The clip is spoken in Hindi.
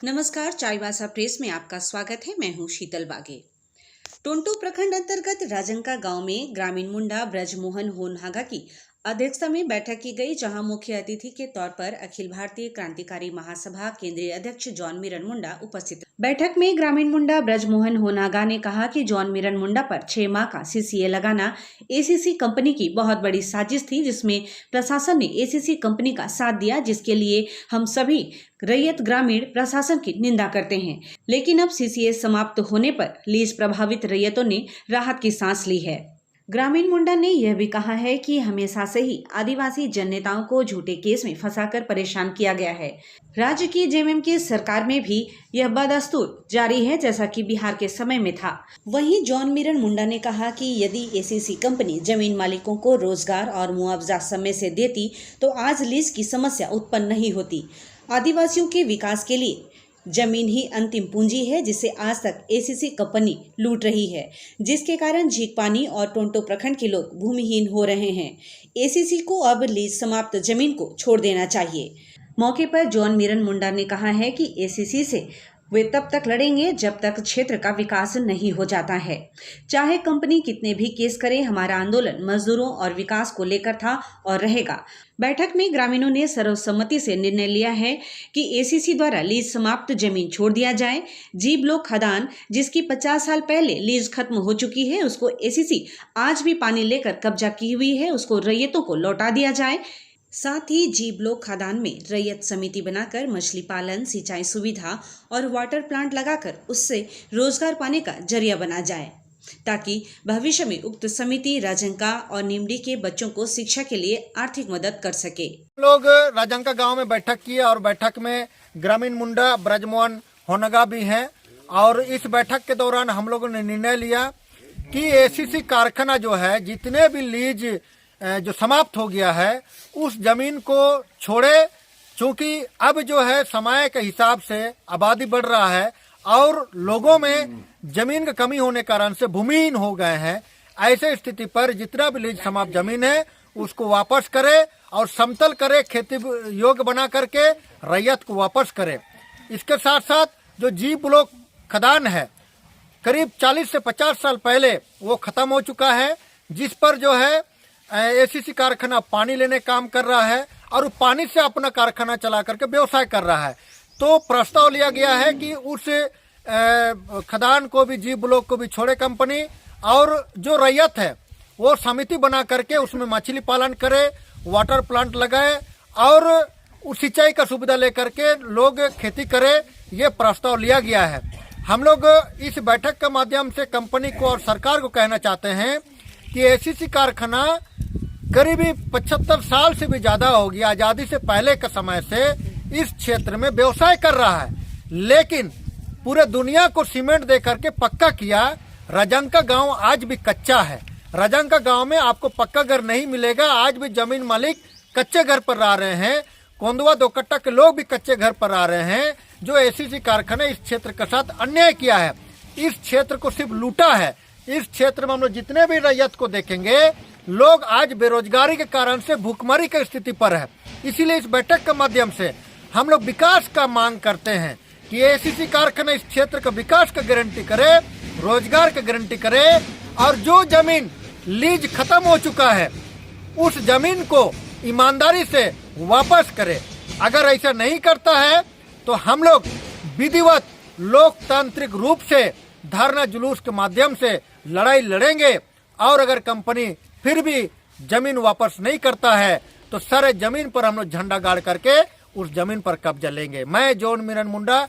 नमस्कार, चाईबासा प्रेस में आपका स्वागत है। मैं हूं शीतल बागे। टोंटो प्रखंड अंतर्गत राजंका गांव में ग्रामीण मुंडा ब्रजमोहन होनहागा की अध्यक्षता में बैठक की गई, जहां मुख्य अतिथि के तौर पर अखिल भारतीय क्रांतिकारी महासभा केंद्रीय अध्यक्ष जॉन मिरन मुंडा उपस्थित। बैठक में ग्रामीण मुंडा ब्रजमोहन होनहागा ने कहा कि जॉन मिरन मुंडा पर 6 माह का सीसीए लगाना एसीसी कंपनी की बहुत बड़ी साजिश थी, जिसमें प्रशासन ने एसीसी कंपनी का साथ दिया, जिसके लिए हम सभी रैयत ग्रामीण प्रशासन की निंदा करते हैं। लेकिन अब सीसीए समाप्त होने पर लीज प्रभावित रैयतों ने राहत की सांस ली है। ग्रामीण मुंडा ने यह भी कहा है कि हमेशा से ही आदिवासी जननेताओं को झूठे केस में फंसाकर परेशान किया गया है। राज्य की जेएमएम की सरकार में भी यह बदस्तूर जारी है, जैसा कि बिहार के समय में था। वहीं जॉन मिरन मुंडा ने कहा कि यदि एसीसी कंपनी जमीन मालिकों को रोजगार और मुआवजा समय से देती तो आज लीज की समस्या उत्पन्न नहीं होती। आदिवासियों के विकास के लिए जमीन ही अंतिम पूंजी है, जिसे आज तक एसीसी कंपनी लूट रही है, जिसके कारण झींकपानी और टोंटो प्रखंड के लोग भूमिहीन हो रहे हैं। एसीसी को अब लीज समाप्त जमीन को छोड़ देना चाहिए। मौके पर जॉन मिरन मुंडा ने कहा है कि एसीसी से वे तब तक लड़ेंगे जब तक क्षेत्र का विकास नहीं हो जाता है। चाहे कंपनी कितने भी केस करे, हमारा आंदोलन मजदूरों और विकास को लेकर था और रहेगा। बैठक में ग्रामीणों ने सर्वसम्मति से निर्णय लिया है कि एसीसी द्वारा लीज समाप्त जमीन छोड़ दिया जाए। जी ब्लॉक खदान, जिसकी 50 साल पहले लीज खत्म हो चुकी है, उसको एसीसी आज भी पानी लेकर कब्जा की हुई है, उसको रैयतों को लौटा दिया जाए। साथ ही जी ब्लॉक खदान में रैयत समिति बनाकर मछली पालन, सिंचाई सुविधा और वाटर प्लांट लगाकर उससे रोजगार पाने का जरिया बना जाए, ताकि भविष्य में उक्त समिति राजंका और निमडी के बच्चों को शिक्षा के लिए आर्थिक मदद कर सके। लोग राजंका गांव में बैठक की और बैठक में ग्रामीण मुंडा ब्रजमोहन होनहागा भी हैं। और इस बैठक के दौरान हम लोगों ने निर्णय लिया कि एसीसी कारखाना जो है, जितने भी लीज जो समाप्त हो गया है, उस जमीन को छोड़े, क्योंकि अब जो है समय के हिसाब से आबादी बढ़ रहा है और लोगों में जमीन की कमी होने कारण से भूमिहीन हो गए हैं। ऐसे स्थिति पर जितना भी लीज समाप्त जमीन है उसको वापस करे और समतल करे, खेती योग्य बना करके रैयत को वापस करे। इसके साथ साथ जो जी ब्लॉक खदान है, करीब 40 से 50 साल पहले वो खत्म हो चुका है, जिस पर जो है एसीसी कारखाना पानी लेने काम कर रहा है और पानी से अपना कारखाना चला करके व्यवसाय कर रहा है। तो प्रस्ताव लिया गया है कि उस खदान को भी, जी ब्लॉक को भी छोड़े कंपनी, और जो रैयत है वो समिति बना करके उसमें मछली पालन करे, वाटर प्लांट लगाए और सिंचाई का सुविधा लेकर के लोग खेती करे। ये प्रस्ताव लिया गया है। हम लोग इस बैठक के माध्यम से कंपनी को और सरकार को कहना चाहते हैं कि एसीसी कारखाना करीब 75 साल से भी ज्यादा हो गया, आजादी से पहले के समय से इस क्षेत्र में व्यवसाय कर रहा है, लेकिन पूरे दुनिया को सीमेंट दे करके पक्का किया। राजंका गांव आज भी कच्चा है। राजंका गांव में आपको पक्का घर नहीं मिलेगा। आज भी जमीन मालिक कच्चे घर पर रह रहे हैं। कोंदवा 2 कट्टा के लोग भी कच्चे घर पर रह रहे हैं। जो एसीसी कारखाने इस क्षेत्र के साथ अन्याय किया है, इस क्षेत्र को सिर्फ लूटा है। इस क्षेत्र में हम लोग जितने भी रैयत को देखेंगे, लोग आज बेरोजगारी के कारण से भूखमरी की स्थिति पर है। इसीलिए इस बैठक के माध्यम से हम लोग विकास का मांग करते हैं कि एसीसी कारखाना इस क्षेत्र का विकास का गारंटी करे, रोजगार का गारंटी करे और जो जमीन लीज खत्म हो चुका है उस जमीन को ईमानदारी से वापस करे। अगर ऐसा नहीं करता है तो हम लोग विधिवत लोकतांत्रिक रूप से धरना जुलूस के माध्यम से लड़ाई लड़ेंगे। और अगर कंपनी फिर भी जमीन वापस नहीं करता है तो सारे जमीन पर हम लोग झंडा गाड़ करके उस जमीन पर कब्जा लेंगे। मैं जॉन मिरन मुंडा